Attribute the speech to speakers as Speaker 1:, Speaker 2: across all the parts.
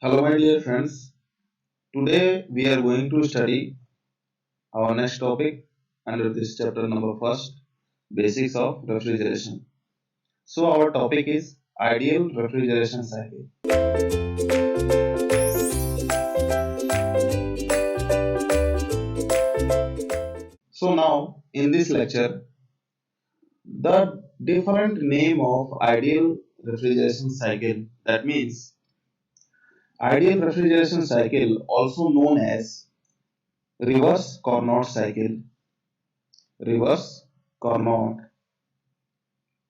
Speaker 1: Hello, my dear friends. Today we are going to study our next topic under this chapter number first, basics of refrigeration. So our topic is ideal refrigeration cycle. So now in this lecture, the different name of ideal refrigeration cycle. That means ideal refrigeration cycle, also known as reverse Carnot cycle, reverse Carnot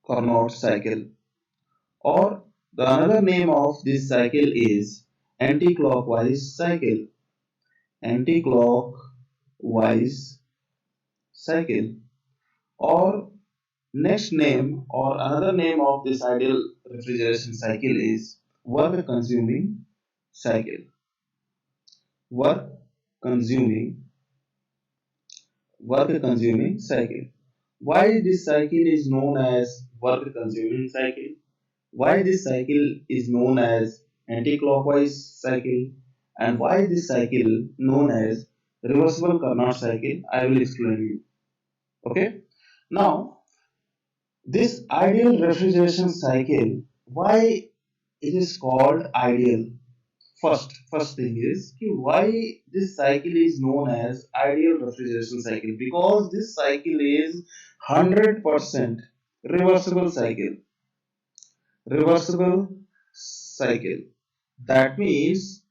Speaker 1: Carnot cycle. Or the another name of this cycle is anti-clockwise cycle. Anti-clockwise cycle. Or next name or another name of this ideal refrigeration cycle is work consuming cycle. Work consuming work consuming cycle. Why this cycle is known as work consuming cycle? Why this cycle is known as anti-clockwise cycle, and why this cycle known as reversible Carnot cycle, I will explain you. Okay. Now, this ideal refrigeration cycle, why it is called ideal? First thing is why this cycle is known as ideal refrigeration cycle, because this cycle is 100% reversible cycle. Reversible cycle. That means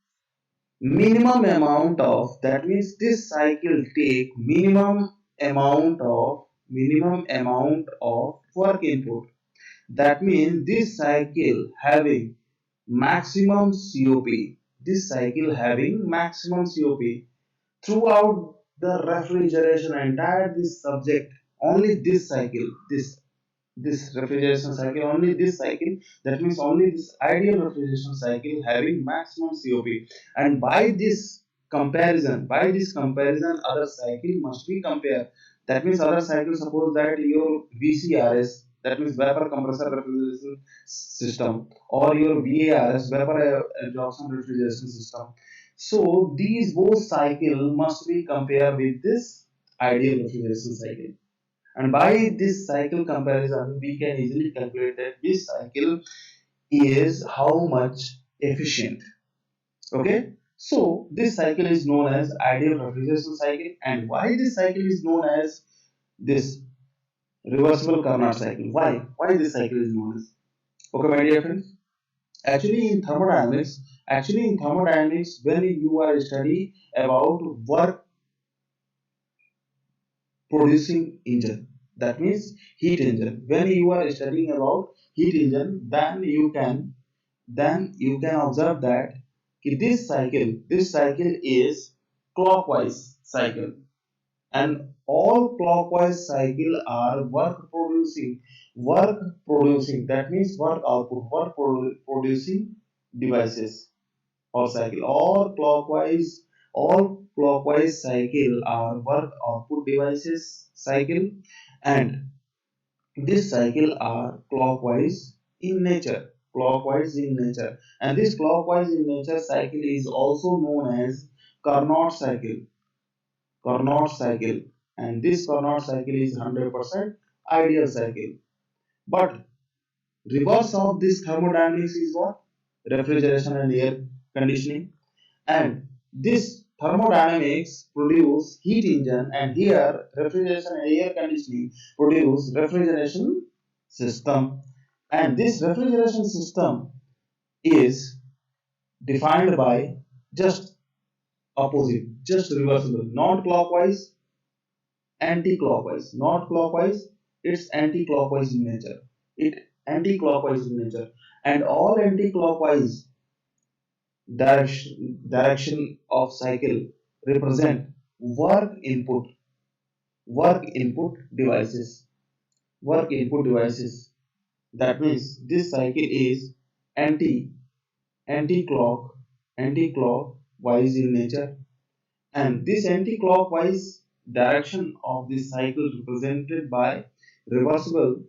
Speaker 1: that means this cycle take minimum amount of work input. That means this cycle having maximum COP. This cycle having maximum COP throughout the refrigeration entire this subject. Only this cycle, this refrigeration cycle, only this cycle, that means only this ideal refrigeration cycle having maximum COP. And by this comparison other cycle must be compared. That means other cycle, suppose that your VCRS, that means vapor compressor refrigeration system, or your VARS, vapor absorption refrigeration system. So these both cycle must be compared with this ideal refrigeration cycle. And by this cycle comparison, we can easily calculate that this cycle is how much efficient. Okay. So this cycle is known as ideal refrigeration cycle. And why this cycle is known as this reversible Carnot cycle? Why? Why this cycle is known as? Okay, my dear friends. Actually in thermodynamics, when you are study about work producing engine, that means heat engine. When you are studying about heat engine, then you can observe that this cycle is clockwise cycle, and all clockwise cycle are work producing, that means work output, producing devices or cycle. All clockwise cycle are work output devices cycle, and this cycle are clockwise in nature. And this clockwise in nature cycle is also known as Carnot cycle. Carnot cycle. And this Carnot cycle is 100% ideal cycle. But reverse of this thermodynamics is what? Refrigeration and air conditioning. And this thermodynamics produce heat engine, and here refrigeration and air conditioning produce refrigeration system. And this refrigeration system is defined by just opposite, just reversible, not clockwise, anti-clockwise, not clockwise, it's anti-clockwise in nature. It anti-clockwise in nature. And all anti-clockwise direction of cycle represent work input work input devices, work input devices. That means this cycle is anti anti-clock anti-clockwise in nature, and this anti-clockwise direction of this cycle represented by reversible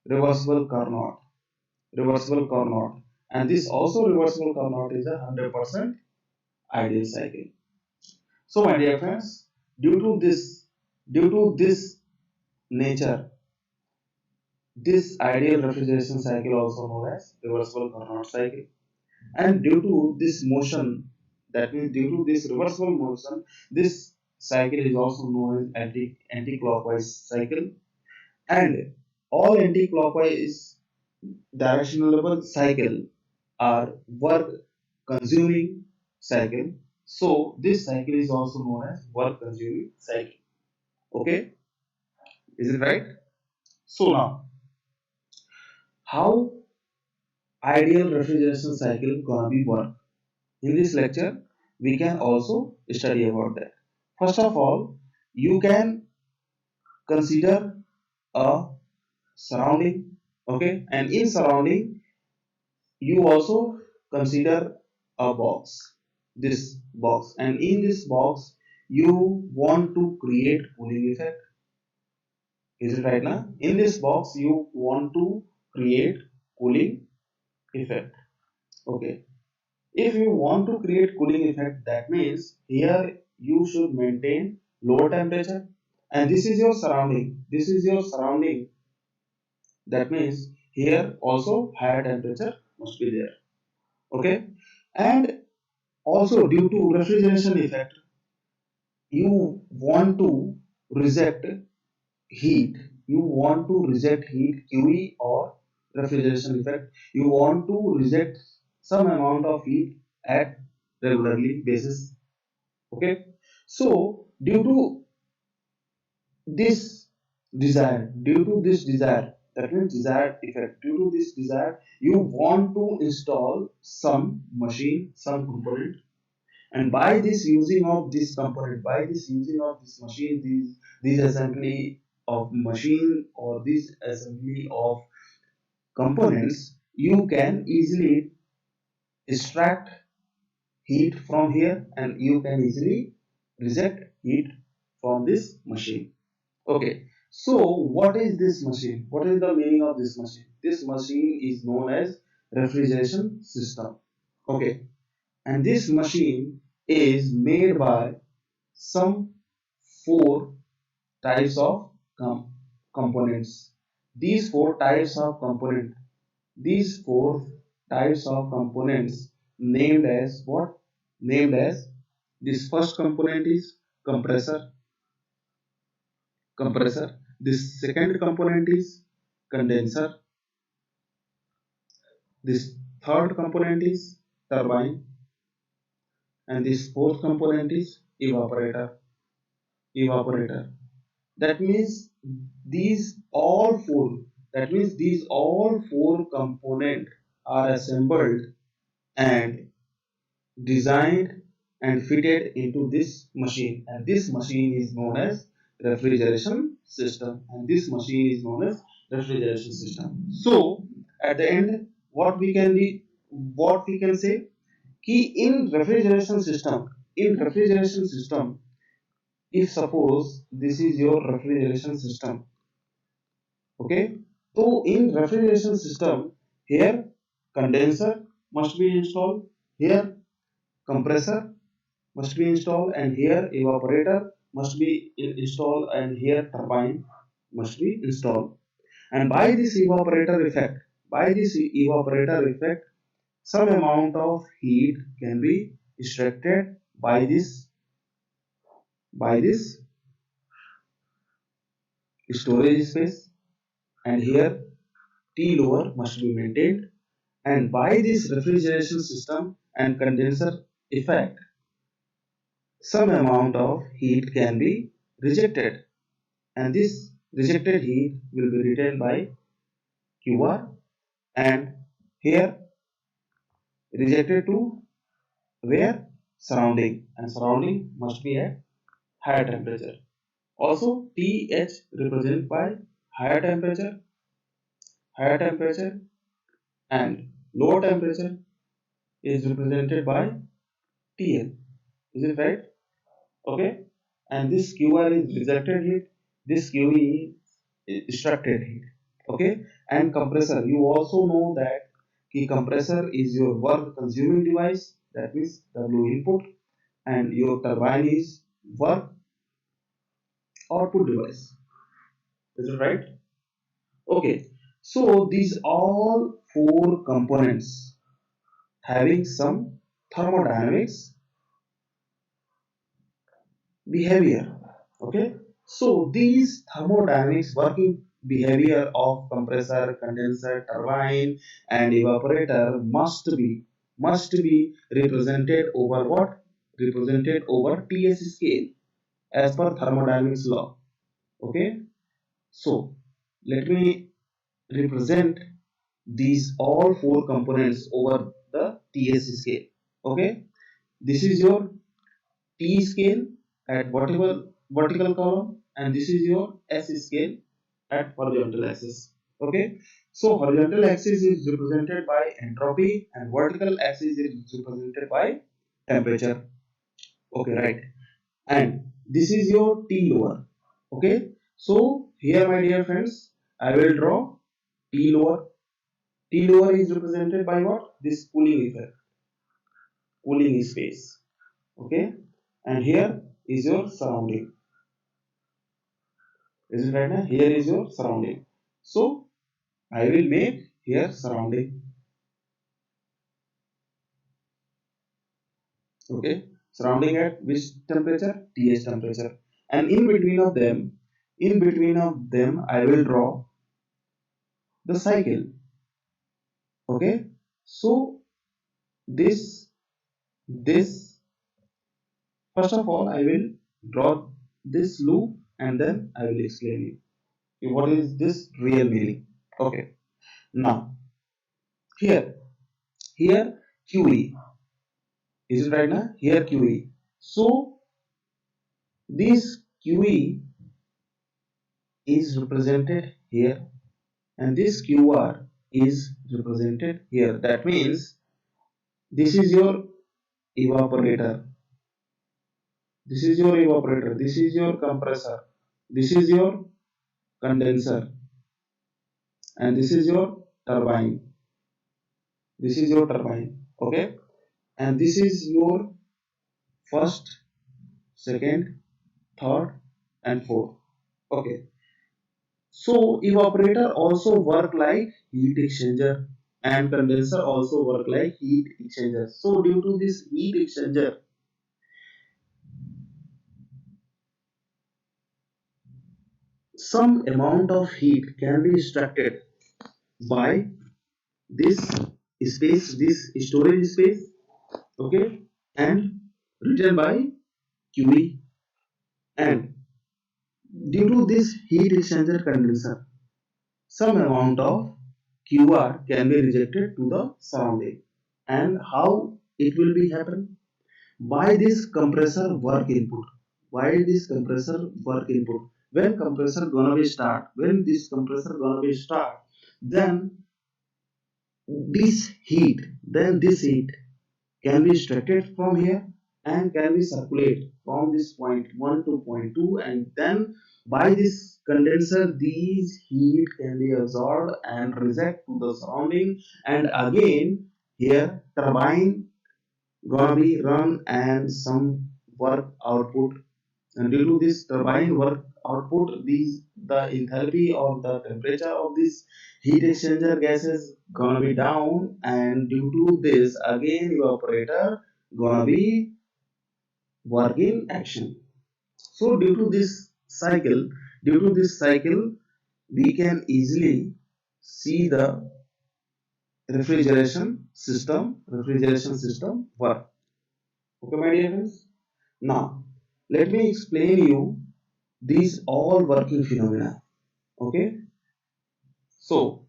Speaker 1: reversible Carnot reversible Carnot. and this also reversible Carnot is a 100% ideal cycle. So, my dear friends, due to this, due to this nature, this ideal refrigeration cycle also known as reversible Carnot cycle, and due to this motion, that means due to this reversible motion, this cycle is also known as anti-clockwise cycle, and all anti-clockwise directional cycle are work consuming cycle. So this cycle is also known as work consuming cycle. Okay, is it right? So now, how ideal refrigeration cycle gonna be work? In this lecture, we can also study about that. First of all, you can consider a surrounding, okay, and in surrounding, you also consider a box, this box, and in this box, you want to create cooling effect. Is it right now? In this box, you want to create cooling effect. Okay. If you want to create cooling effect, that means here you should maintain low temperature, and this is your surrounding. This is your surrounding. That means here also higher temperature must be there. Okay, and also due to refrigeration effect, you want to reject heat. You want to reject heat, QE or refrigeration effect. You want to reject some amount of heat at regularly basis. Okay, so this due to this desire, that means desired effect, due to this desire, you want to install some machine, some component, and by this using of this component, by this using of this machine, these assembly of machine or this assembly of components, you can easily extract heat from here, and you can easily reject heat from this machine. Okay, so what is this machine? What is the meaning of this machine? This machine is known as refrigeration system. Okay, and this machine is made by some four types of components. These four types of component, these four types of components named as what? Named as, this first component is compressor, compressor. This second component is condenser. This third component is turbine, and this fourth component is evaporator. Evaporator. That means these all four. That means these all four components are assembled and designed and fitted into this machine, and this machine is known as refrigeration system, and this machine is known as refrigeration system. So at the end, what we can say, key in refrigeration system, in refrigeration system, if suppose this is your refrigeration system, okay, so in refrigeration system, here condenser must be installed, here compressor must be installed, and here evaporator must be installed, and here turbine must be installed. And by this evaporator effect, some amount of heat can be extracted by this storage space, and here T lower must be maintained, and by this refrigeration system and condenser effect, some amount of heat can be rejected, and this rejected heat will be retained by QR, and here rejected to where? Surrounding, and surrounding must be at higher temperature. Also TH represented by higher temperature, higher temperature, and lower temperature is represented by TL. Is it right? Okay. And this QR is rejected heat, this QE is extracted heat. Okay. And compressor, you also know that कि compressor is your work consuming device, that means W input, and your turbine is work output device. Is it right? Okay. So these all four components having some thermodynamics behavior. Okay. So these thermodynamics working behavior of compressor, condenser, turbine, and evaporator must be represented over what? Represented over TS scale as per thermodynamics law. Okay. So let me represent these all four components over the TS scale. Okay. This is your T scale at vertical column, and this is your S scale at horizontal axis. Okay. So horizontal axis is represented by entropy and vertical axis is represented by temperature. Okay, right. And this is your T lower. Okay. So here, my dear friends, I will draw T lower. T lower is represented by what? This cooling effect, cooling space. Okay. And here is your surrounding. Is it right now? Here is your surrounding. So I will make here surrounding. Okay. Surrounding at which temperature? TH temperature. And in between of them, I will draw the cycle. Okay. So this first of all I will draw this loop and then I will explain you what is this real meaning. Okay. Now here here QE, is it right now? Here QE. So this QE is represented here and this QR is represented here. That means this is your evaporator, this is your evaporator, this is your compressor, this is your condenser, and this is your turbine. This is your turbine. Okay, and this is your first, second, third, and fourth. Okay, so evaporator also work like heat exchanger and condenser also work like heat exchanger. So due to this heat exchanger, some amount of heat can be extracted by this space, this storage space, okay, and written by QE. And due to this heat exchanger condenser, some amount of QR can be rejected to the surrounding. And how it will be happen? By this compressor work input. Why this compressor work input? When compressor gonna be start, when this compressor gonna be start, then this heat can be extracted from here and can be circulate from this point 1 to point 2, and then by this condenser these heat can be absorbed and reject to the surrounding, and again here turbine gonna be run and some work output, and due to this turbine work output, these the enthalpy or the temperature of this heat exchanger gas is gonna be down, and due to this again evaporator gonna be work in action. So due to this cycle we can easily see the refrigeration system work. Okay, my dear friends. Now let me explain you these all working phenomena. Okay, so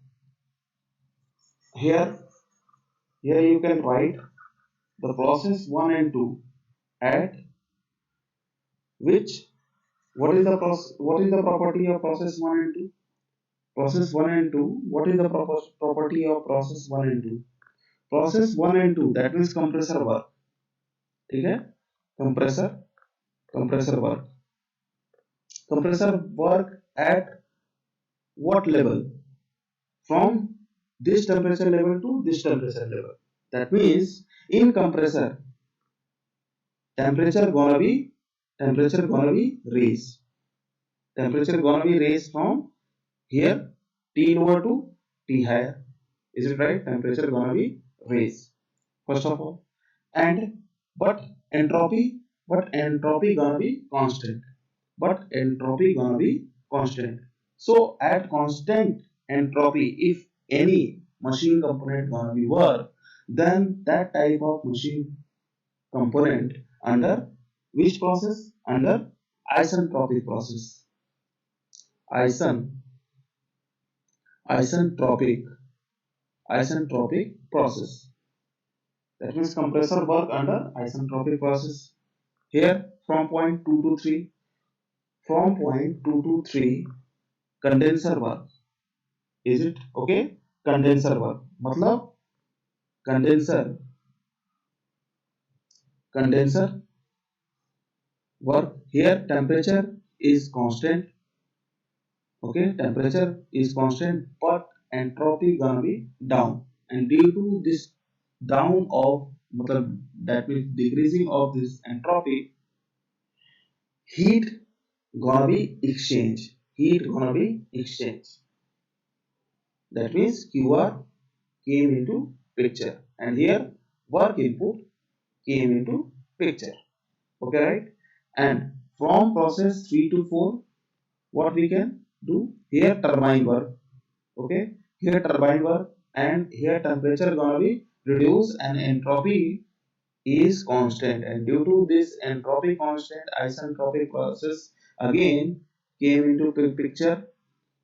Speaker 1: here here you can write the process 1 and 2 at which, what is the property of process 1 and 2? Process 1 and 2, what is the property of process 1 and 2? Process 1 and 2, that means compressor work. ठीक है, compressor compressor work, compressor work at what level? From this temperature level to this temperature level. That means in compressor, temperature gonna be temperature gonna be raised. Temperature gonna be raised from here T lower to T higher. Is it right? Temperature gonna be raised first of all. And but entropy, but entropy gonna be constant. But entropy gonna be constant. So at constant entropy, if any machine component gonna be work, then that type of machine component under which process? Under isentropic process. Isen, isentropic, isentropic process. That means compressor work under isentropic process. Here from point 2 to 3, from point 2 to 3, condenser work. Is it okay? Condenser work. मतलब condenser, condenser work. Here temperature is constant. Okay, temperature is constant, but entropy gonna be down. And due to this down of, मतलब that means decreasing of this entropy, heat gonna be exchange. Heat gonna be exchange. That means QR came into picture, and here work input came into picture. Okay, right? And from process 3 to 4, what we can do here? Turbine work. Okay, here turbine work, and here temperature gonna be reduced and entropy is constant, and due to this entropy constant, isentropic process again came into picture,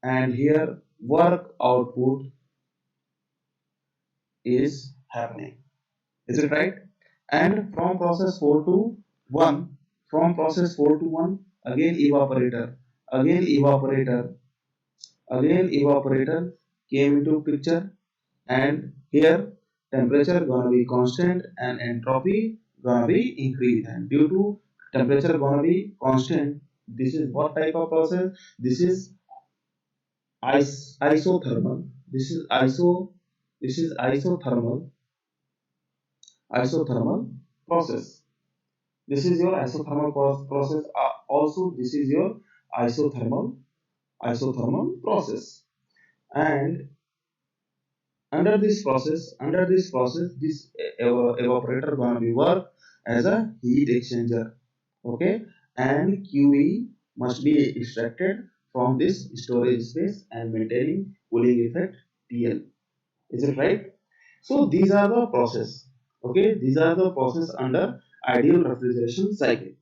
Speaker 1: and here work output is happening. Is it right? And from process 4 to 1, from process 4 to 1, again evaporator, again evaporator, again evaporator came into picture, and here temperature gonna be constant and entropy gonna be increased, and due to temperature gonna be constant, this is what type of process? This is isothermal. This is isothermal, isothermal process. This is your isothermal process. Also this is your isothermal process. And under this process, this evaporator gonna be work as a heat exchanger. Okay, and QE must be extracted from this storage space and maintaining cooling effect TL. Is it right? So these are the process. Okay, these are the process under ideal refrigeration cycle.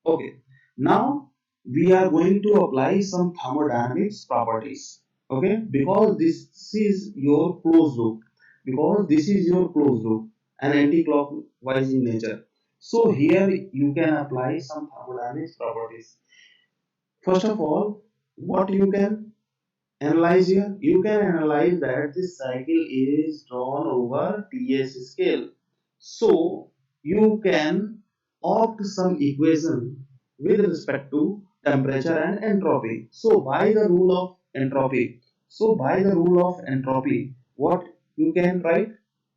Speaker 1: Okay, now we are going to apply some thermodynamics properties. Okay, because this is your closed loop, because this is your closed loop and anti-clockwise in nature. So here you can apply some thermodynamics properties. First of all, what you can analyze here? You can analyze that this cycle is drawn over TS scale. So you can opt some equation with respect to temperature and entropy. So by the rule of entropy, what you can write?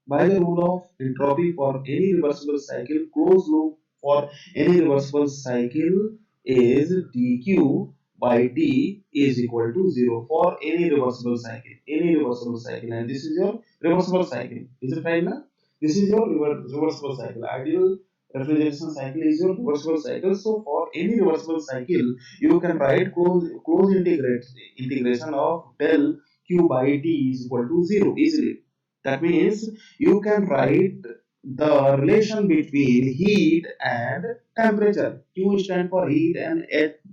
Speaker 1: By the rule of entropy for any reversible cycle, closed loop for any reversible cycle is dq by d is equal to 0 for any reversible cycle. Any reversible cycle, and this is your reversible cycle. Is it right now? This is your reversible cycle. Ideal refrigeration cycle is your reversible cycle. So for any reversible cycle, you can write close integration of del q by d is equal to 0 easily. That means you can write the relation between heat and temperature. Q stand for heat and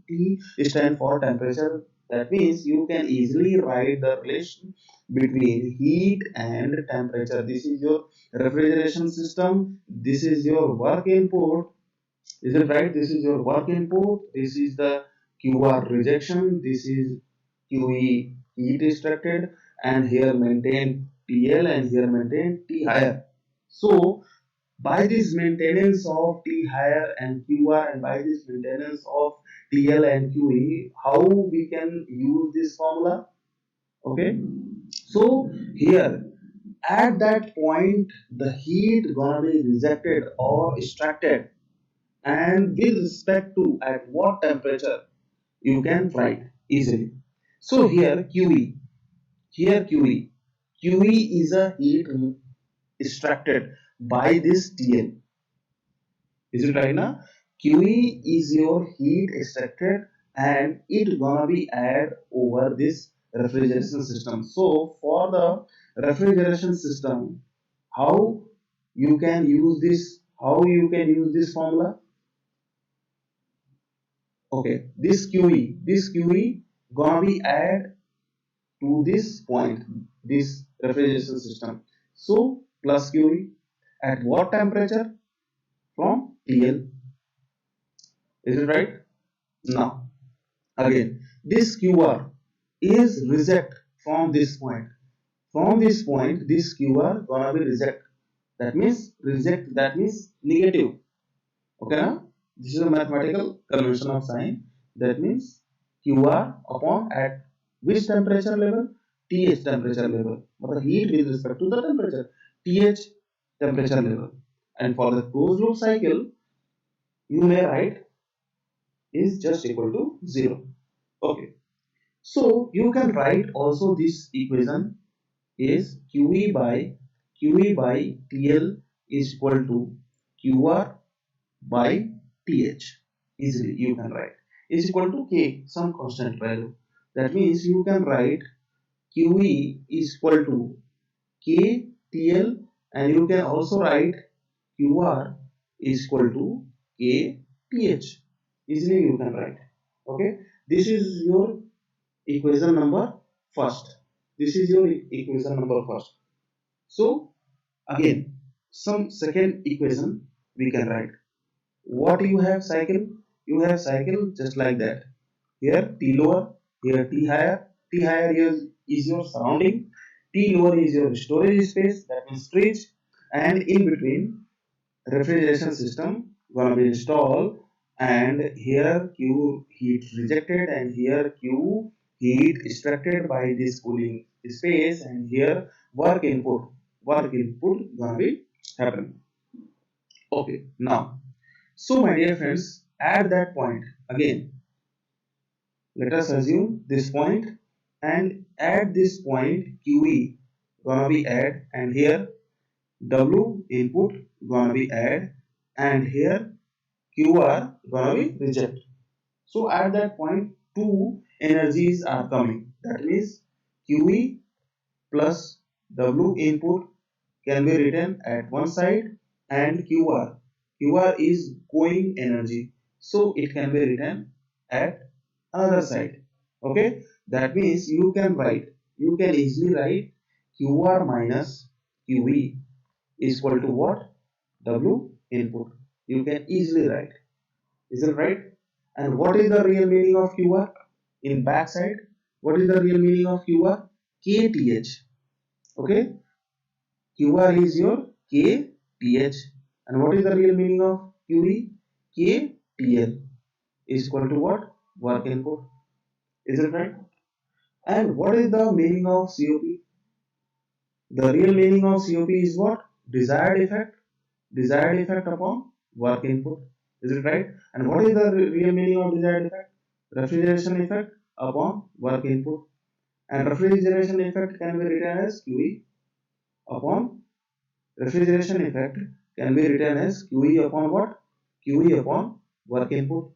Speaker 1: T stand for temperature. That means you can easily write the relation between heat and temperature. This is your refrigeration system. This is your work input. Is it right? This is your work input. This is the QR rejection. This is QE heat extracted, and here maintain TL and here maintain T higher. So by this maintenance of T higher and QR, and by this maintenance of TL and QE, how we can use this formula? Okay, so here at that point the heat gonna be rejected or extracted, and with respect to at what temperature you can write easily. So here QE, here QE is a heat extracted by this TL. Is it right now? QE is your heat extracted and it gonna be add over this refrigeration system. So for the refrigeration system, how you can use this? How you can use this formula? Okay, this QE gonna be add to this point, this refrigeration system. So plus QE at what temperature? From TL. Is it right? Now again, this QR is reject from this point. From this point, this QR gonna be reject. That means reject. That means negative. Okay, now this is a mathematical convention of sign. That means QR upon at which temperature level? TH temperature level. But the heat with respect to the temperature. TH temperature level. And for the closed loop cycle, you may write is just equal to 0. Okay. So you can write also this equation is QE by TL is equal to QR by TH. Easily you can write is equal to K, some constant value. That means you can write QE is equal to KTL, and you can also write QR is equal to KTH. Easily you can write. Okay, this is your equation number first. This is your equation number first. So again, some second equation we can write. What you have cycle? You have cycle just like that. Here T lower, here T higher. T higher is your surrounding. T lower is your storage space, that means fridge, and in between refrigeration system gonna be installed, and here Q heat rejected and here Q heat extracted by this cooling space, and here work input gonna be happen. Okay, now so my dear friends, at that point again, let us assume this point, and at this point QE gonna be add, and here W input gonna be add, and here QR gonna be reject. So at that point, two energies are coming. That means QE plus W input can be written at one side, and QR. QR is going energy, so it can be written at another side. Okay, that means you can easily write QR minus QE is equal to what? W input. You can easily write. Is it right? And what is the real meaning of QR? In backside, what is the real meaning of QR? KTH. Okay, QR is your KTH. And what is the real meaning of QE? KTL is equal to what? Work input. Is it right? And what is the meaning of COP? The real meaning of COP is what? Desired effect. Desired effect upon work input. Is it right? And what is the real meaning of desired effect? Refrigeration effect upon work input. And refrigeration effect can be written as QE upon refrigeration effect can be written as QE upon what? QE upon work input.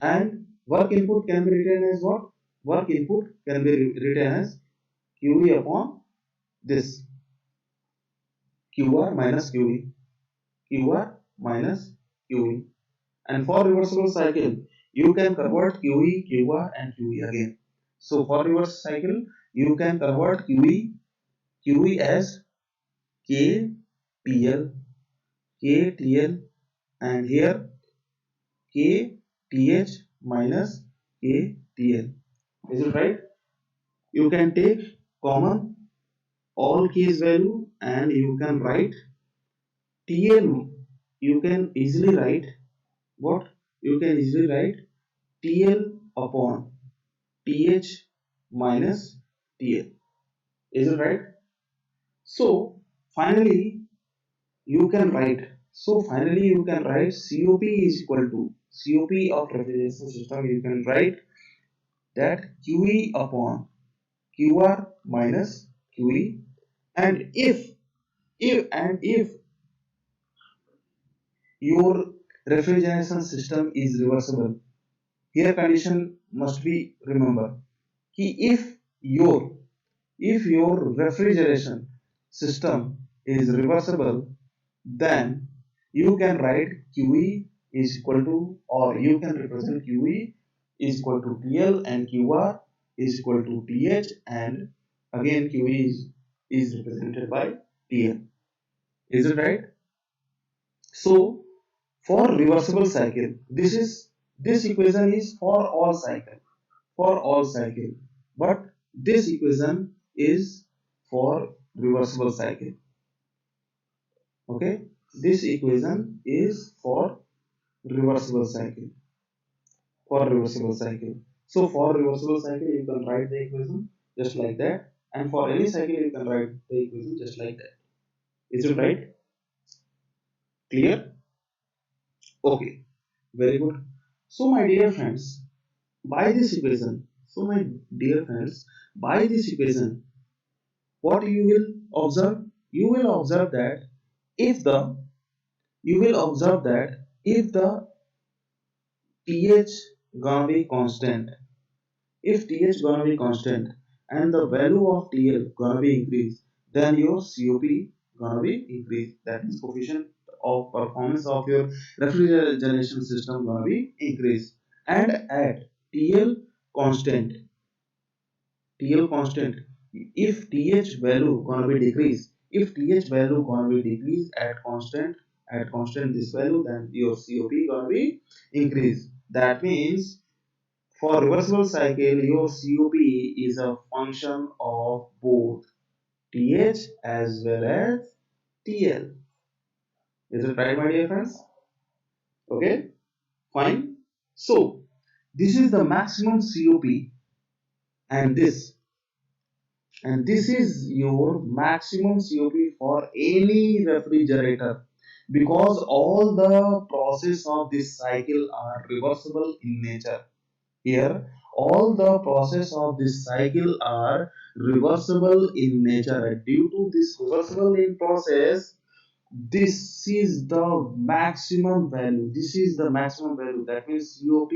Speaker 1: And work input can be written as what? Work input can be written as QE upon this QR minus QE. QR minus QE. And for reversible cycle, you can convert QE, QR, and QE again. So for reverse cycle, you can convert QE as KTL, KTL, and here KTH minus KTL. Is it right? You can take common all case value and you can write TL. You can easily write what? You can easily write TL upon TH minus TL. Is it right? So finally you can write. So finally you can write COP is equal to COP of refrigeration system. You can write that QE upon QR minus QE, and if your refrigeration system is reversible, here condition must be remember कि your if your refrigeration system is reversible, then you can write QE is equal to, or you can represent QE is equal to TL and QR is equal to TH, and again QE is represented by TL. Is it right? So for reversible cycle, this equation is for all cycle, but this equation is for reversible cycle. Okay, this equation is for reversible cycle, so for reversible cycle you can write the equation just like that, and for any cycle you can write the equation just like that. Is it right? Clear? Okay, very good. So my dear friends, by this equation so my dear friends by this equation, what you will observe, you will observe that if the you will observe that if the TH gonna be constant, if TH gonna be constant and the value of TL gonna be increased, then your COP gonna be increased. That is coefficient of performance of your refrigeration system gonna be increased. And at TL constant, TL constant, if TH value gonna be decreased, if TH value gonna be decreased at constant this value, then your COP gonna be increased. That means for reversible cycle, your COP is a function of both TH as well as TL. Is it right, my dear friends? Okay, fine. So, this is the maximum COP, and this is your maximum COP for any refrigerator, because all the process of this cycle are reversible in nature. Here, all the process of this cycle are reversible in nature. Due to this reversible in process, this is the maximum value. This is the maximum value. That means COP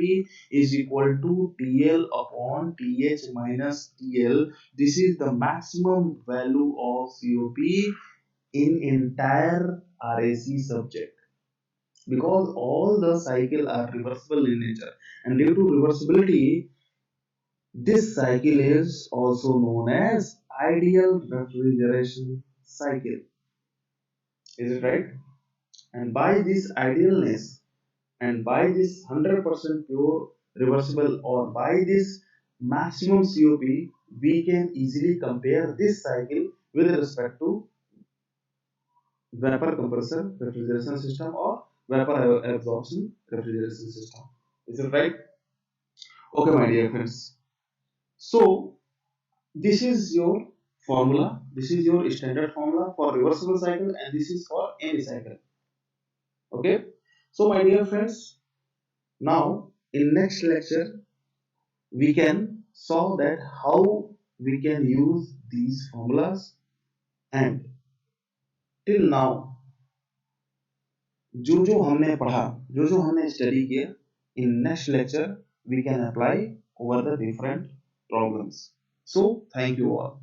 Speaker 1: is equal to TL upon TH minus TL. This is the maximum value of COP in entire RAC subject, because all the cycle are reversible in nature, and due to reversibility this cycle is also known as ideal refrigeration cycle. Is it right? And by this idealness, and by this 100% pure reversible, or by this maximum COP, we can easily compare this cycle with respect to vapor compressor refrigeration system or vapor absorption refrigeration system. Is it right? Okay, my dear friends. So this is your formula, this is your standard formula for reversible cycle, and this is for any cycle. Okay, so my dear friends, now in next lecture we can solve that how we can use these formulas, and till now जो हमने पढ़ा, जो हमने study किया, in next lecture we can apply over the different problems. So thank you all.